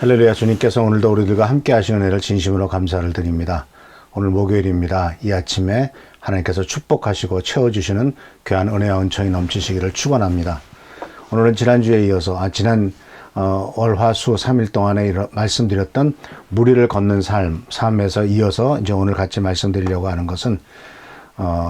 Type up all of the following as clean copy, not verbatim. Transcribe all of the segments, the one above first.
할렐루야. 주님께서 오늘도 우리들과 함께 하시는 은혜를 진심으로 감사를 드립니다. 오늘 목요일입니다. 이 아침에 하나님께서 축복하시고 채워주시는 귀한 은혜와 은총이 넘치시기를 축원합니다. 오늘은 지난주에 이어서 지난 월화수 3일 동안에 말씀드렸던 무리를 걷는 삶에서 이어서 이제 오늘 같이 말씀드리려고 하는 것은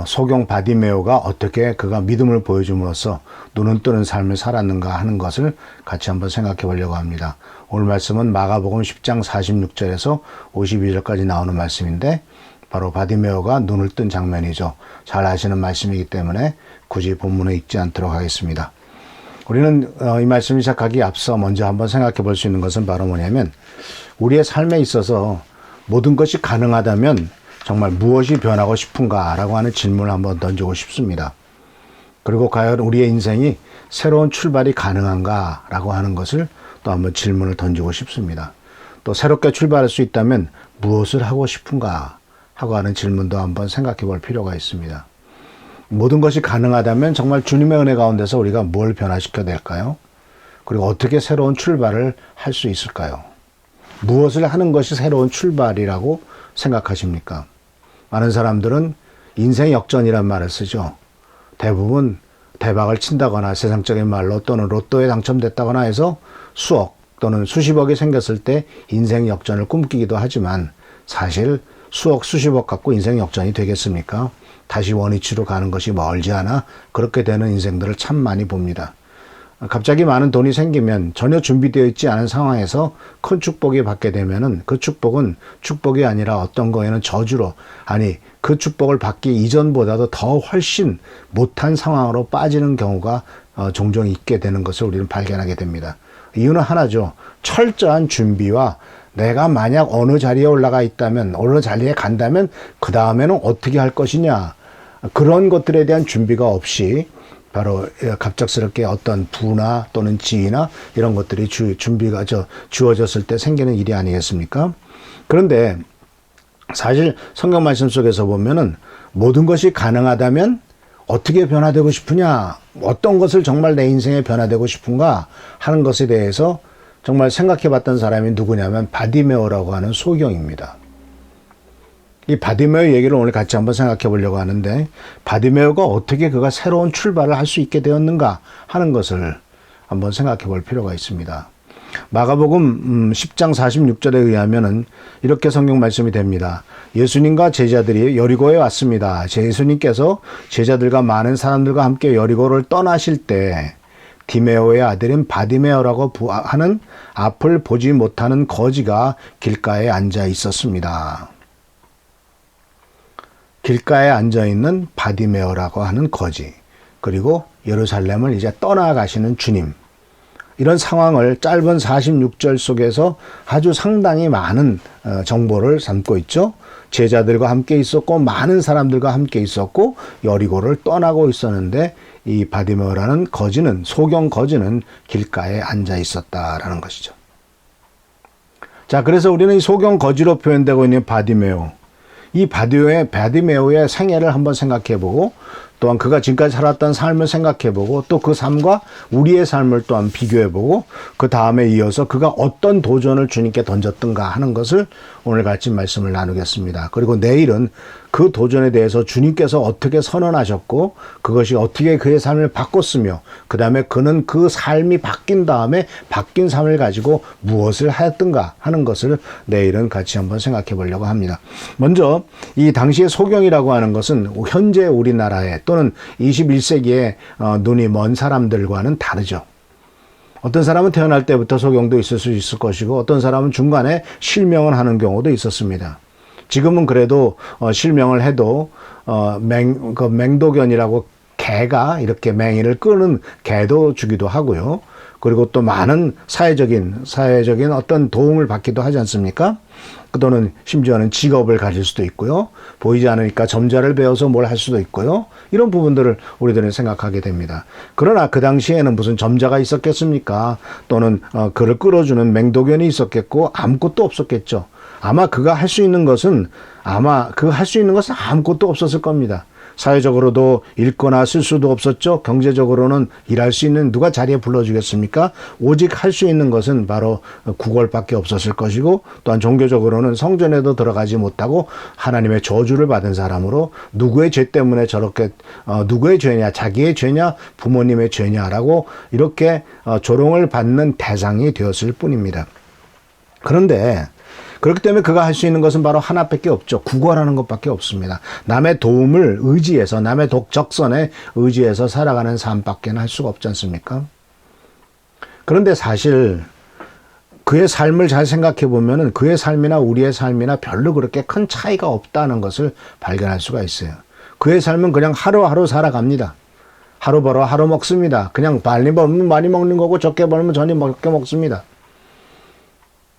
소경 바디메오가 어떻게 그가 믿음을 보여줌으로써 눈은 뜨는 삶을 살았는가 하는 것을 같이 한번 생각해 보려고 합니다. 오늘 말씀은 마가복음 10장 46절에서 52절까지 나오는 말씀인데 바로 바디메오가 눈을 뜬 장면이죠. 잘 아시는 말씀이기 때문에 굳이 본문에 읽지 않도록 하겠습니다. 우리는 이 말씀을 시작하기 앞서 먼저 한번 생각해 볼 수 있는 것은 바로 뭐냐면 우리의 삶에 있어서 모든 것이 가능하다면 정말 무엇이 변하고 싶은가 라고 하는 질문을 한번 던지고 싶습니다. 그리고 과연 우리의 인생이 새로운 출발이 가능한가 라고 하는 것을 또 한번 질문을 던지고 싶습니다. 또 새롭게 출발할 수 있다면 무엇을 하고 싶은가 하고 하는 질문도 한번 생각해 볼 필요가 있습니다. 모든 것이 가능하다면 정말 주님의 은혜 가운데서 우리가 뭘 변화시켜야 될까요? 그리고 어떻게 새로운 출발을 할 수 있을까요? 무엇을 하는 것이 새로운 출발이라고 생각하십니까? 많은 사람들은 인생 역전이란 말을 쓰죠. 대부분 대박을 친다거나 세상적인 말로 또는 로또에 당첨됐다거나 해서 수억 또는 수십억이 생겼을 때 인생 역전을 꿈꾸기도 하지만 사실 수억 수십억 갖고 인생 역전이 되겠습니까? 다시 원위치로 가는 것이 멀지 않아 그렇게 되는 인생들을 참 많이 봅니다. 갑자기 많은 돈이 생기면 전혀 준비되어 있지 않은 상황에서 큰 축복이 받게 되면은 그 축복은 축복이 아니라 어떤 거에는 저주로, 그 축복을 받기 이전보다도 더 훨씬 못한 상황으로 빠지는 경우가 종종 있게 되는 것을 우리는 발견하게 됩니다. 이유는 하나죠. 철저한 준비와 내가 만약 어느 자리에 올라가 있다면, 어느 자리에 간다면 그 다음에는 어떻게 할 것이냐, 그런 것들에 대한 준비가 없이 바로 갑작스럽게 어떤 부나 또는 지위나 이런 것들이 준비가 주어졌을 때 생기는 일이 아니겠습니까? 그런데 사실 성경 말씀 속에서 보면은 모든 것이 가능하다면 어떻게 변화되고 싶으냐, 어떤 것을 정말 내 인생에 변화되고 싶은가 하는 것에 대해서 정말 생각해 봤던 사람이 누구냐면 바디메오라고 하는 소경입니다. 이 바디메오 얘기를 오늘 같이 한번 생각해 보려고 하는데 바디메오가 어떻게 그가 새로운 출발을 할 수 있게 되었는가 하는 것을 한번 생각해 볼 필요가 있습니다. 마가복음 10장 46절에 의하면은 이렇게 성경 말씀이 됩니다. 예수님과 제자들이 여리고에 왔습니다. 예수님께서 제자들과 많은 사람들과 함께 여리고를 떠나실 때 디메오의 아들인 바디메오라고 하는 앞을 보지 못하는 거지가 길가에 앉아 있었습니다. 길가에 앉아있는 바디메오라고 하는 거지, 그리고 예루살렘을 이제 떠나가시는 주님, 이런 상황을 짧은 46절 속에서 아주 상당히 많은 정보를 담고 있죠. 제자들과 함께 있었고 많은 사람들과 함께 있었고 여리고를 떠나고 있었는데 이 바디메오라는 거지는, 소경 거지는 길가에 앉아 있었다라는 것이죠. 자, 그래서 우리는 이 소경 거지로 표현되고 있는 바디메오, 이 바디메오의 생애를 한번 생각해보고 또한 그가 지금까지 살았던 삶을 생각해보고 또 그 삶과 우리의 삶을 또한 비교해보고 그 다음에 이어서 그가 어떤 도전을 주님께 던졌던가 하는 것을 오늘 같이 말씀을 나누겠습니다. 그리고 내일은 그 도전에 대해서 주님께서 어떻게 선언하셨고 그것이 어떻게 그의 삶을 바꿨으며 그 다음에 그는 그 삶이 바뀐 다음에 바뀐 삶을 가지고 무엇을 하였던가 하는 것을 내일은 같이 한번 생각해 보려고 합니다. 먼저 이 당시의 소경이라고 하는 것은 현재 우리나라에 또는 21세기에 눈이 먼 사람들과는 다르죠. 어떤 사람은 태어날 때부터 소경도 있을 수 있을 것이고 어떤 사람은 중간에 실명을 하는 경우도 있었습니다. 지금은 그래도 실명을 해도 맹도견이라고 개가 이렇게 맹이를 끄는 개도 주기도 하고요. 그리고 또 많은 사회적인 어떤 도움을 받기도 하지 않습니까? 또는 심지어는 직업을 가질 수도 있고요. 보이지 않으니까 점자를 배워서 뭘 할 수도 있고요. 이런 부분들을 우리들은 생각하게 됩니다. 그러나 그 당시에는 무슨 점자가 있었겠습니까? 또는 그를 끌어주는 맹도견이 있었겠고 아무것도 없었겠죠. 아마 그가 할 수 있는 것은 아무것도 없었을 겁니다. 사회적으로도 읽거나 쓸 수도 없었죠. 경제적으로는 일할 수 있는 누가 자리에 불러주겠습니까? 오직 할 수 있는 것은 바로 구걸밖에 없었을 것이고, 또한 종교적으로는 성전에도 들어가지 못하고 하나님의 저주를 받은 사람으로 누구의 죄 때문에 저렇게 누구의 죄냐, 자기의 죄냐, 부모님의 죄냐라고 이렇게 조롱을 받는 대상이 되었을 뿐입니다. 그런데 그렇기 때문에 그가 할 수 있는 것은 바로 하나밖에 없죠. 구걸하는 것밖에 없습니다. 남의 도움을 의지해서, 남의 적선에 의지해서 살아가는 삶밖에 할 수가 없지 않습니까? 그런데 사실 그의 삶을 잘 생각해 보면은 그의 삶이나 우리의 삶이나 별로 그렇게 큰 차이가 없다는 것을 발견할 수가 있어요. 그의 삶은 그냥 하루하루 살아갑니다. 하루 벌어 하루 먹습니다. 그냥 많이 벌면 많이 먹는 거고 적게 벌면 적게 먹습니다.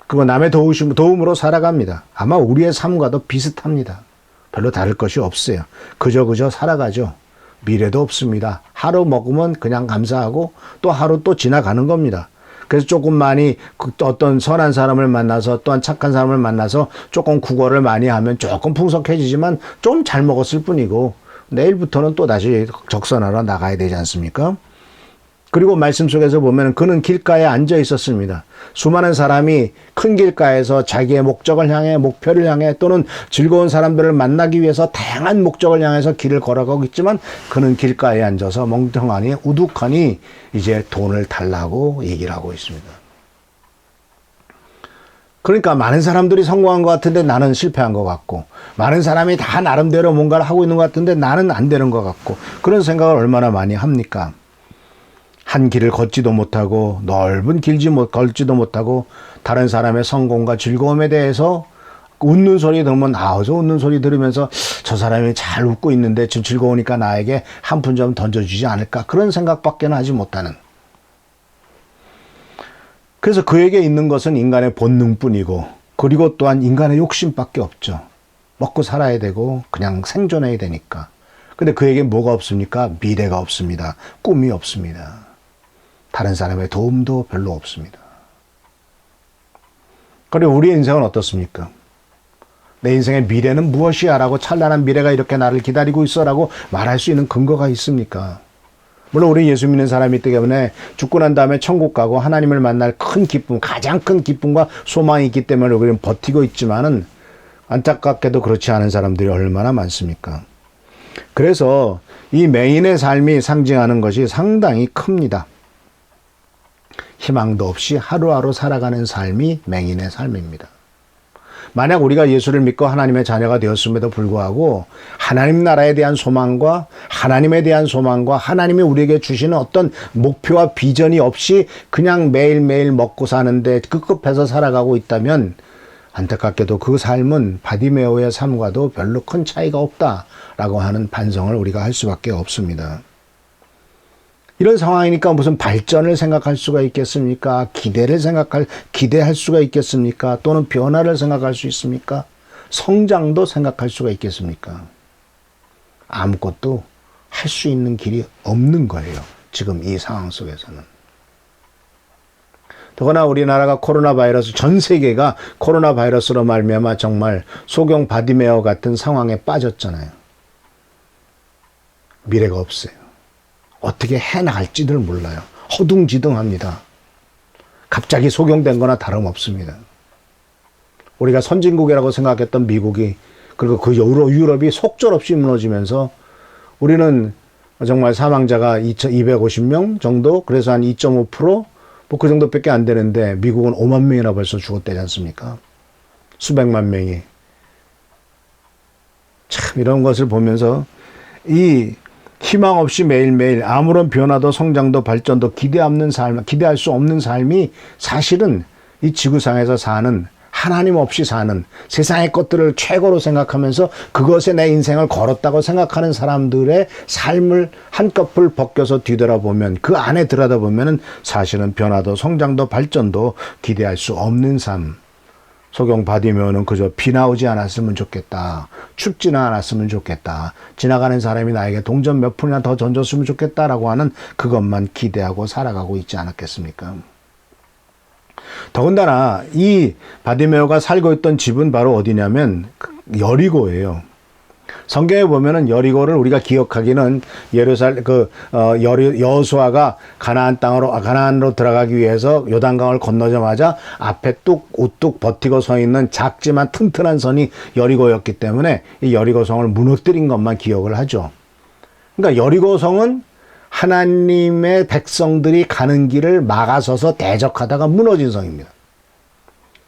그거 남의 도움으로 살아갑니다. 아마 우리의 삶과도 비슷합니다. 별로 다를 것이 없어요. 그저 살아가죠. 미래도 없습니다. 하루 먹으면 그냥 감사하고 또 하루 또 지나가는 겁니다. 그래서 조금 많이 어떤 선한 사람을 만나서 또한 착한 사람을 만나서 조금 구걸을 많이 하면 조금 풍성해지지만 좀 잘 먹었을 뿐이고 내일부터는 또 다시 적선하러 나가야 되지 않습니까? 그리고 말씀 속에서 보면 그는 길가에 앉아 있었습니다. 수많은 사람이 큰 길가에서 자기의 목적을 향해, 목표를 향해 또는 즐거운 사람들을 만나기 위해서 다양한 목적을 향해서 길을 걸어가고 있지만 그는 길가에 앉아서 멍청하니 우두커니 이제 돈을 달라고 얘기를 하고 있습니다. 그러니까 많은 사람들이 성공한 것 같은데 나는 실패한 것 같고, 많은 사람이 다 나름대로 뭔가를 하고 있는 것 같은데 나는 안 되는 것 같고, 그런 생각을 얼마나 많이 합니까? 한 길을 걷지도 못하고 넓은 걸지도 못하고 다른 사람의 성공과 즐거움에 대해서 웃는 소리 들으면 저 웃는 소리 들으면서 저 사람이 잘 웃고 있는데 지금 즐거우니까 나에게 한 푼 좀 던져주지 않을까, 그런 생각밖에 하지 못하는. 그래서 그에게 있는 것은 인간의 본능뿐이고, 그리고 또한 인간의 욕심밖에 없죠. 먹고 살아야 되고 그냥 생존해야 되니까. 근데 그에게 뭐가 없습니까? 미래가 없습니다. 꿈이 없습니다. 다른 사람의 도움도 별로 없습니다. 그리고 우리의 인생은 어떻습니까? 내 인생의 미래는 무엇이야? 라고, 찬란한 미래가 이렇게 나를 기다리고 있어 라고 말할 수 있는 근거가 있습니까? 물론 우리 예수 믿는 사람이기 때문에 죽고 난 다음에 천국 가고 하나님을 만날 큰 기쁨, 가장 큰 기쁨과 소망이 있기 때문에 우리는 버티고 있지만은 안타깝게도 그렇지 않은 사람들이 얼마나 많습니까? 그래서 이 맹인의 삶이 상징하는 것이 상당히 큽니다. 희망도 없이 하루하루 살아가는 삶이 맹인의 삶입니다. 만약 우리가 예수를 믿고 하나님의 자녀가 되었음에도 불구하고 하나님 나라에 대한 소망과 하나님에 대한 소망과 하나님이 우리에게 주시는 어떤 목표와 비전이 없이 그냥 매일매일 먹고 사는데 급급해서 살아가고 있다면 안타깝게도 그 삶은 바디메오의 삶과도 별로 큰 차이가 없다라고 하는 반성을 우리가 할 수밖에 없습니다. 이런 상황이니까 무슨 발전을 생각할 수가 있겠습니까? 기대할 수가 있겠습니까? 또는 변화를 생각할 수 있습니까? 성장도 생각할 수가 있겠습니까? 아무것도 할 수 있는 길이 없는 거예요. 지금 이 상황 속에서는. 더구나 우리나라가 코로나 바이러스, 전 세계가 코로나 바이러스로 말미암아 정말 소경 바디메어 같은 상황에 빠졌잖아요. 미래가 없어요. 어떻게 해나갈지를 몰라요. 허둥지둥합니다. 갑자기 소경된 거나 다름없습니다. 우리가 선진국이라고 생각했던 미국이, 그리고 그 유럽이 속절없이 무너지면서 우리는 정말 사망자가 250명 정도, 그래서 한 2.5%, 뭐 그 정도밖에 안 되는데 미국은 5만 명이나 벌써 죽었다지 않습니까? 수백만 명이. 참 이런 것을 보면서 이 희망 없이 매일매일 아무런 변화도 성장도 발전도 기대할 수 없는 삶이 사실은 이 지구상에서 사는, 하나님 없이 사는, 세상의 것들을 최고로 생각하면서 그것에 내 인생을 걸었다고 생각하는 사람들의 삶을 한꺼풀 벗겨서 뒤돌아보면, 그 안에 들여다보면 사실은 변화도 성장도 발전도 기대할 수 없는 삶. 소경 바디메오는 그저 비 나오지 않았으면 좋겠다, 춥지는 않았으면 좋겠다, 지나가는 사람이 나에게 동전 몇 푼이나 더 던졌으면 좋겠다라고 하는 그것만 기대하고 살아가고 있지 않았겠습니까? 더군다나 이 바디메오가 살고 있던 집은 바로 어디냐면 여리고예요. 성경에 보면은 여리고를 우리가 기억하기는 여호수아가 가나안으로 들어가기 위해서 요단강을 건너자마자 앞에 우뚝 버티고 서 있는 작지만 튼튼한 선이 여리고였기 때문에 이 여리고성을 무너뜨린 것만 기억을 하죠. 그러니까 여리고성은 하나님의 백성들이 가는 길을 막아서서 대적하다가 무너진 성입니다.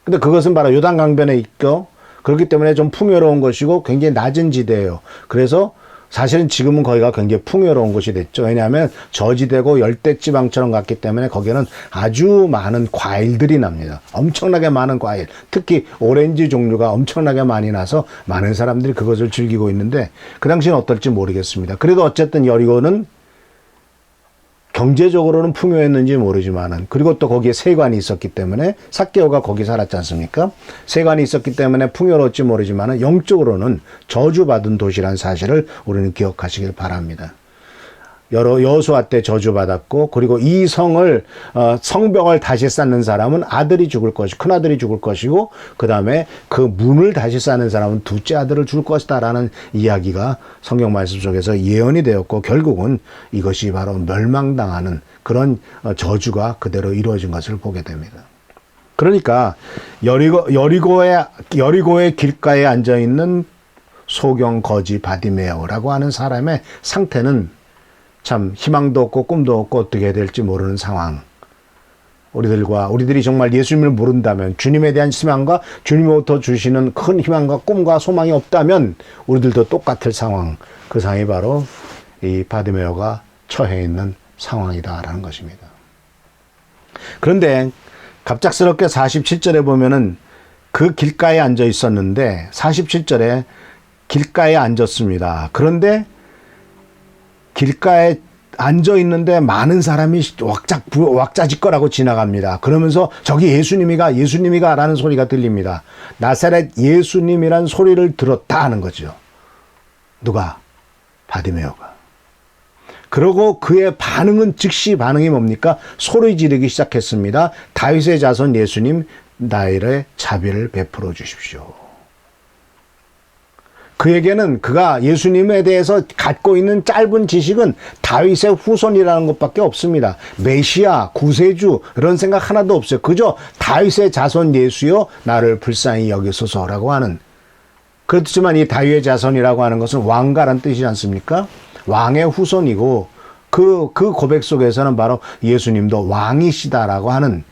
근데 그것은 바로 요단강변에 있고, 그렇기 때문에 좀 풍요로운 것이고 굉장히 낮은 지대예요. 그래서 사실은 지금은 거기가 굉장히 풍요로운 곳이 됐죠. 왜냐하면 저지대고 열대지방처럼 갔기 때문에 거기는 아주 많은 과일들이 납니다. 엄청나게 많은 과일, 특히 오렌지 종류가 엄청나게 많이 나서 많은 사람들이 그것을 즐기고 있는데 그 당시는 어떨지 모르겠습니다. 그래도 어쨌든 여리고는 경제적으로는 풍요했는지 모르지만은, 그리고 또 거기에 세관이 있었기 때문에, 삭개오가 거기 살았지 않습니까? 세관이 있었기 때문에 풍요로웠지 모르지만은 영적으로는 저주받은 도시란 사실을 우리는 기억하시길 바랍니다. 여호수아 때 저주받았고, 그리고 이 성벽을 다시 쌓는 사람은 아들이 죽을 것이고, 큰아들이 죽을 것이고, 그 다음에 그 문을 다시 쌓는 사람은 둘째 아들을 줄 것이다 라는 이야기가 성경 말씀 속에서 예언이 되었고, 결국은 이것이 바로 멸망당하는 그런 저주가 그대로 이루어진 것을 보게 됩니다. 그러니까 여리고의 길가에 앉아있는 소경 거지 바디메오라고 하는 사람의 상태는 참 희망도 없고 꿈도 없고 어떻게 해야 될지 모르는 상황. 우리들이 정말 예수님을 모른다면, 주님에 대한 희망과 주님으로부터 주시는 큰 희망과 꿈과 소망이 없다면 우리들도 똑같을 상황. 그 상황이 바로 이 바디메오가 처해 있는 상황이다라는 것입니다. 그런데 갑작스럽게 47절에 보면은 그 길가에 앉아 있었는데, 47절에 길가에 앉았습니다. 그런데 길가에 앉아 있는데 많은 사람이 왁자지껄하고 지나갑니다. 그러면서 저기 예수님이가 라는 소리가 들립니다. 나사렛 예수님이란 소리를 들었다 하는 거죠. 누가? 바디메오가. 그러고 그의 즉시 반응이 뭡니까? 소리 지르기 시작했습니다. 다윗의 자손 예수님, 나일의 자비를 베풀어 주십시오. 그에게는 그가 예수님에 대해서 갖고 있는 짧은 지식은 다윗의 후손이라는 것밖에 없습니다. 메시아, 구세주 이런 생각 하나도 없어요. 그저 다윗의 자손 예수여 나를 불쌍히 여기소서라고 하는. 그렇지만 이 다윗의 자손이라고 하는 것은 왕가란 뜻이지 않습니까? 왕의 후손이고 그 고백 속에서는 바로 예수님도 왕이시다라고 하는,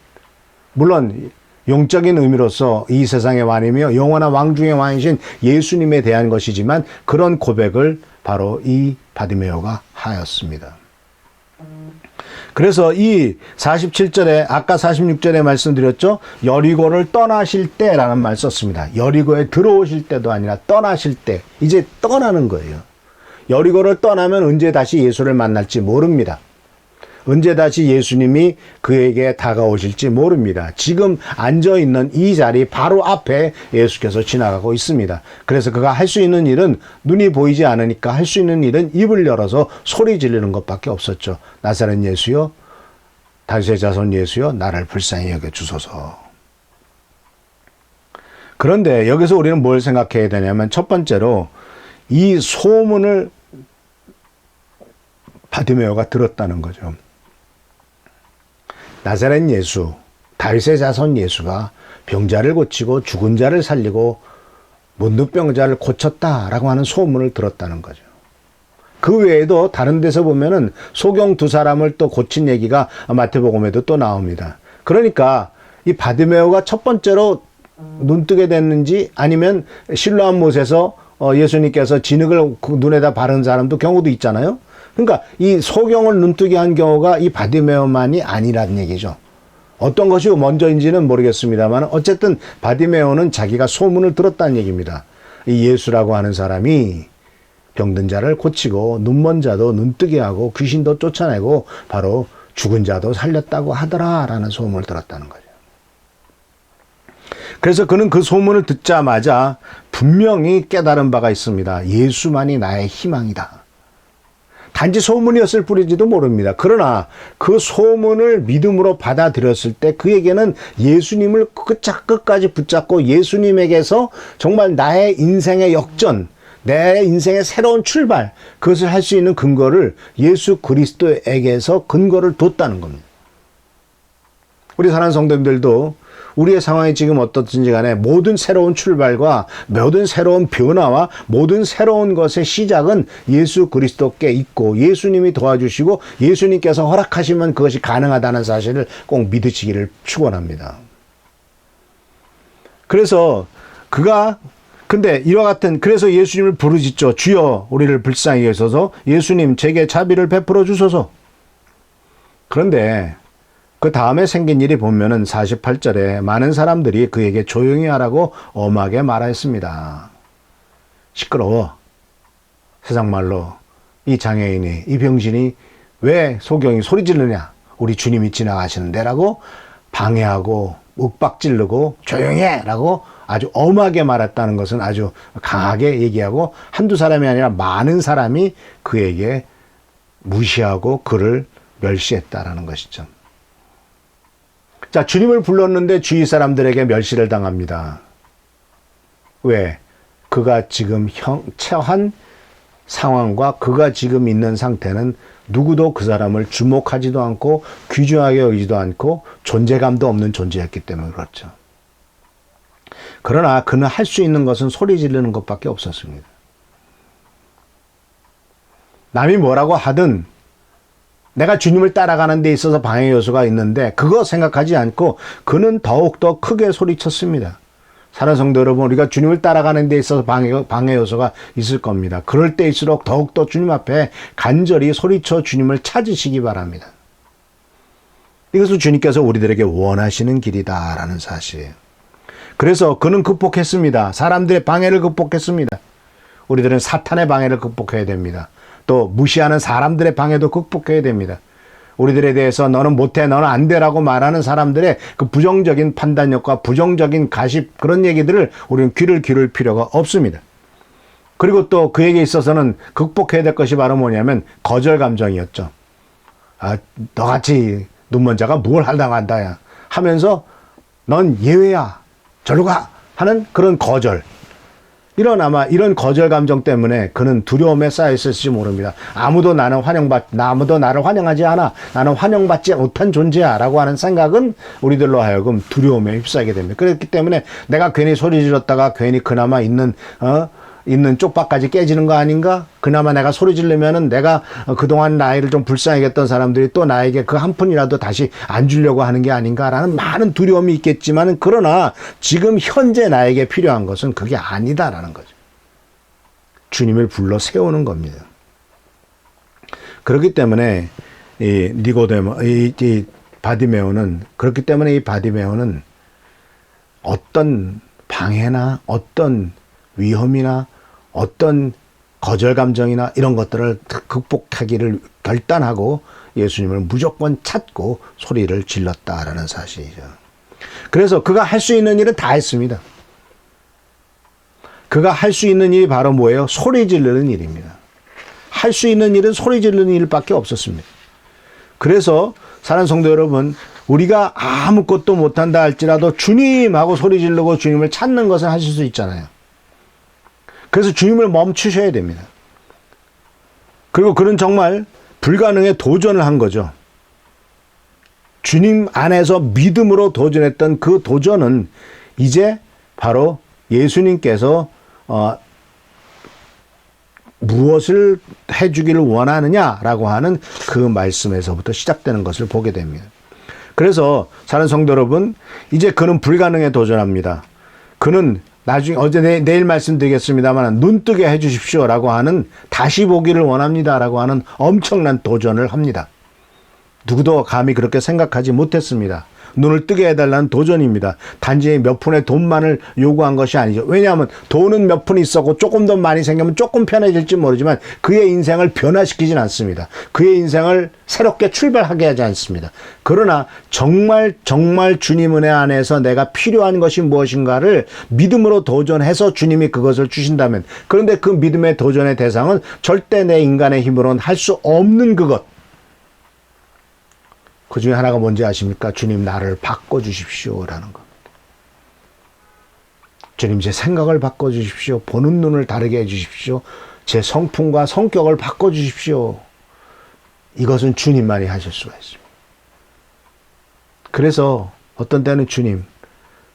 물론 용적인 의미로서 이 세상의 왕이며 영원한 왕 중의 왕이신 예수님에 대한 것이지만 그런 고백을 바로 이 바디메오가 하였습니다. 그래서 이 47절에 아까 46절에 말씀드렸죠. 여리고를 떠나실 때라는 말 썼습니다. 여리고에 들어오실 때도 아니라 떠나실 때, 이제 떠나는 거예요. 여리고를 떠나면 언제 다시 예수를 만날지 모릅니다. 언제 다시 예수님이 그에게 다가오실지 모릅니다. 지금 앉아있는 이 자리 바로 앞에 예수께서 지나가고 있습니다. 그래서 그가 할 수 있는 일은, 눈이 보이지 않으니까 할 수 있는 일은 입을 열어서 소리 지르는 것밖에 없었죠. 나사렛 예수여, 다윗의 자손 예수여, 나를 불쌍히 여겨주소서. 그런데 여기서 우리는 뭘 생각해야 되냐면, 첫 번째로 이 소문을 바디메오가 들었다는 거죠. 나사렛 예수, 다윗의 자손 예수가 병자를 고치고 죽은 자를 살리고 문둥병자를 고쳤다라고 하는 소문을 들었다는 거죠. 그 외에도 다른 데서 보면은 소경 두 사람을 또 고친 얘기가 마태복음에도 또 나옵니다. 그러니까 이 바디메오가 첫 번째로 눈뜨게 됐는지, 아니면 실로암 못에서 예수님께서 진흙을 그 눈에다 바른 사람도 경우도 있잖아요. 그러니까 이 소경을 눈뜨게 한 경우가 이 바디메오만이 아니라는 얘기죠. 어떤 것이 먼저인지는 모르겠습니다만 어쨌든 바디메오는 자기가 소문을 들었다는 얘기입니다. 이 예수라고 하는 사람이 병든 자를 고치고 눈먼 자도 눈뜨게 하고 귀신도 쫓아내고 바로 죽은 자도 살렸다고 하더라라는 소문을 들었다는 거죠. 그래서 그는 그 소문을 듣자마자 분명히 깨달은 바가 있습니다. 예수만이 나의 희망이다. 단지 소문이었을 뿐인지도 모릅니다. 그러나 그 소문을 믿음으로 받아들였을 때 그에게는 예수님을 끝까지 붙잡고 예수님에게서 정말 나의 인생의 역전, 내 인생의 새로운 출발, 그것을 할 수 있는 근거를 예수 그리스도에게서 근거를 뒀다는 겁니다. 우리 사랑하는 성도님들도 우리의 상황이 지금 어떻든지 간에 모든 새로운 출발과 모든 새로운 변화와 모든 새로운 것의 시작은 예수 그리스도께 있고 예수님이 도와주시고 예수님께서 허락하시면 그것이 가능하다는 사실을 꼭 믿으시기를 축원합니다. 그래서 근데 이와 같은 그래서 예수님을 부르짖죠. 주여 우리를 불쌍히 여기소서. 예수님 제게 자비를 베풀어 주소서. 그런데 그 다음에 생긴 일이 보면은 48절에 많은 사람들이 그에게 조용히 하라고 엄하게 말하였습니다. 시끄러워. 세상 말로 이 장애인이 이 병신이 왜 소경이 소리 지르냐. 우리 주님이 지나가시는데 라고 방해하고 윽박지르고 조용히 해 라고 아주 엄하게 말했다는 것은 아주 강하게 얘기하고 한두 사람이 아니라 많은 사람이 그에게 무시하고 그를 멸시했다라는 것이죠. 자, 주님을 불렀는데 주위 사람들에게 멸시를 당합니다. 왜? 그가 지금 처한 상황과 그가 지금 있는 상태는 누구도 그 사람을 주목하지도 않고 귀중하게 여기지도 않고 존재감도 없는 존재였기 때문에 그렇죠. 그러나 그는 할 수 있는 것은 소리 지르는 것밖에 없었습니다. 남이 뭐라고 하든 내가 주님을 따라가는 데 있어서 방해 요소가 있는데 그거 생각하지 않고 그는 더욱더 크게 소리쳤습니다. 사랑하는 성도 여러분, 우리가 주님을 따라가는 데 있어서 방해 요소가 있을 겁니다. 그럴 때일수록 더욱더 주님 앞에 간절히 소리쳐 주님을 찾으시기 바랍니다. 이것을 주님께서 우리들에게 원하시는 길이다라는 사실이에요. 그래서 그는 극복했습니다. 사람들의 방해를 극복했습니다. 우리들은 사탄의 방해를 극복해야 됩니다. 또 무시하는 사람들의 방해도 극복해야 됩니다. 우리들에 대해서 너는 못해, 너는 안 돼라고 말하는 사람들의 그 부정적인 판단력과 부정적인 가십 그런 얘기들을 우리는 귀를 기울일 필요가 없습니다. 그리고 또 그에게 있어서는 극복해야 될 것이 바로 뭐냐면 거절 감정이었죠. 아, 너같이 눈먼 자가 뭘 하려고 한다야 하면서 넌 예외야. 저리로 가 하는 그런 거절. 아마 이런 거절 감정 때문에 그는 두려움에 쌓여 있을지 모릅니다. 아무도 나를 환영하지 않아. 나는 환영받지 못한 존재야. 라고 하는 생각은 우리들로 하여금 두려움에 휩싸이게 됩니다. 그렇기 때문에 내가 괜히 소리 질렀다가 괜히 그나마 있는 쪽박까지 깨지는 거 아닌가? 그나마 내가 소리 지르면은 내가 그동안 나이를 좀 불쌍하게 했던 사람들이 또 나에게 그 한 푼이라도 다시 안 주려고 하는 게 아닌가라는 많은 두려움이 있겠지만 그러나 지금 현재 나에게 필요한 것은 그게 아니다라는 거죠. 주님을 불러 세우는 겁니다. 그렇기 때문에 이 바디메오는 어떤 방해나 어떤 위험이나 어떤 거절 감정이나 이런 것들을 극복하기를 결단하고 예수님을 무조건 찾고 소리를 질렀다라는 사실이죠. 그래서 그가 할 수 있는 일은 다 했습니다. 그가 할 수 있는 일이 바로 뭐예요? 소리 지르는 일입니다. 할 수 있는 일은 소리 지르는 일밖에 없었습니다. 그래서 사랑하는 성도 여러분, 우리가 아무것도 못한다 할지라도 주님하고 소리 지르고 주님을 찾는 것을 하실 수 있잖아요. 그래서 주님을 멈추셔야 됩니다. 그리고 그는 정말 불가능에 도전을 한 거죠. 주님 안에서 믿음으로 도전했던 그 도전은 이제 바로 예수님께서 무엇을 해주기를 원하느냐라고 하는 그 말씀에서부터 시작되는 것을 보게 됩니다. 그래서 사랑하는 성도 여러분, 이제 그는 불가능에 도전합니다. 그는 나중에 내일 말씀드리겠습니다만 눈 뜨게 해주십시오라고 하는 다시 보기를 원합니다라고 하는 엄청난 도전을 합니다. 누구도 감히 그렇게 생각하지 못했습니다. 눈을 뜨게 해달라는 도전입니다. 단지 몇 푼의 돈만을 요구한 것이 아니죠. 왜냐하면 돈은 몇 푼 있었고 조금 더 많이 생기면 조금 편해질지 모르지만 그의 인생을 변화시키진 않습니다. 그의 인생을 새롭게 출발하게 하지 않습니다. 그러나 정말 주님 은혜 안에서 내가 필요한 것이 무엇인가를 믿음으로 도전해서 주님이 그것을 주신다면, 그런데 그 믿음의 도전의 대상은 절대 내 인간의 힘으로는 할 수 없는 그것, 그 중에 하나가 뭔지 아십니까? 주님 나를 바꿔주십시오라는 것. 주님 제 생각을 바꿔주십시오. 보는 눈을 다르게 해주십시오. 제 성품과 성격을 바꿔주십시오. 이것은 주님만이 하실 수가 있습니다. 그래서 어떤 때는 주님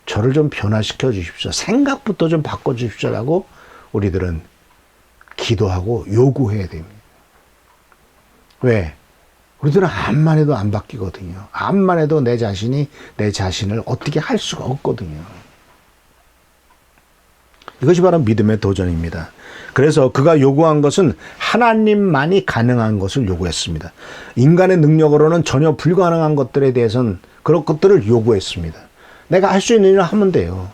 저를 좀 변화시켜 주십시오. 생각부터 좀 바꿔주십시오라고 우리들은 기도하고 요구해야 됩니다. 왜? 우리들은 암만 해도 안 바뀌거든요. 암만 해도 내 자신이 내 자신을 어떻게 할 수가 없거든요. 이것이 바로 믿음의 도전입니다. 그래서 그가 요구한 것은 하나님만이 가능한 것을 요구했습니다. 인간의 능력으로는 전혀 불가능한 것들에 대해서는 그런 것들을 요구했습니다. 내가 할 수 있는 일을 하면 돼요.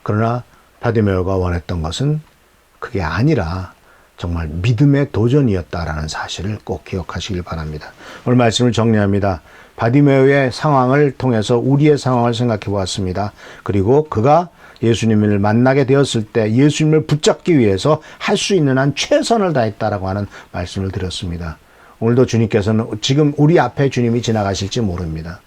그러나 바디메오가 원했던 것은 그게 아니라 정말 믿음의 도전이었다라는 사실을 꼭 기억하시길 바랍니다. 오늘 말씀을 정리합니다. 바디메오의 상황을 통해서 우리의 상황을 생각해 보았습니다. 그리고 그가 예수님을 만나게 되었을 때 예수님을 붙잡기 위해서 할 수 있는 한 최선을 다했다라고 하는 말씀을 드렸습니다. 오늘도 주님께서는 지금 우리 앞에 주님이 지나가실지 모릅니다.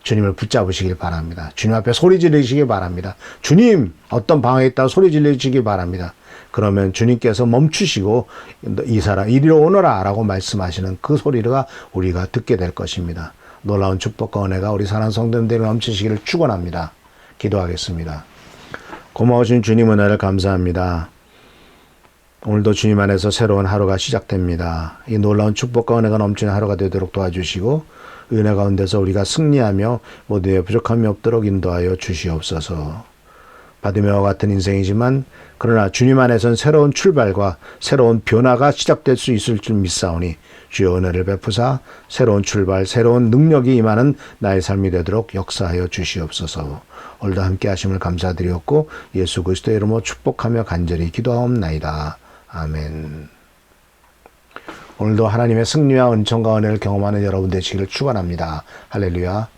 주님을 붙잡으시길 바랍니다. 주님 앞에 소리 지르시기 바랍니다. 주님 어떤 방에 있다고 소리 지르시기 바랍니다. 그러면 주님께서 멈추시고 이 사람 이리로 오너라 라고 말씀하시는 그 소리가 우리가 듣게 될 것입니다. 놀라운 축복과 은혜가 우리 사랑하는 성도님들이 넘치시기를 축원합니다. 기도하겠습니다. 고마우신 주님 은혜를 감사합니다. 오늘도 주님 안에서 새로운 하루가 시작됩니다. 이 놀라운 축복과 은혜가 넘치는 하루가 되도록 도와주시고 은혜 가운데서 우리가 승리하며 모두에 부족함이 없도록 인도하여 주시옵소서. 바디메오와 같은 인생이지만 그러나 주님 안에선 새로운 출발과 새로운 변화가 시작될 수 있을 줄 믿사오니 주여 은혜를 베푸사 새로운 출발, 새로운 능력이 임하는 나의 삶이 되도록 역사하여 주시옵소서. 오늘도 함께 하심을 감사드리었고 예수 그리스도의 이름으로 축복하며 간절히 기도하옵나이다. 아멘. 오늘도 하나님의 승리와 은총과 은혜를 경험하는 여러분 되시기를 축원합니다. 할렐루야.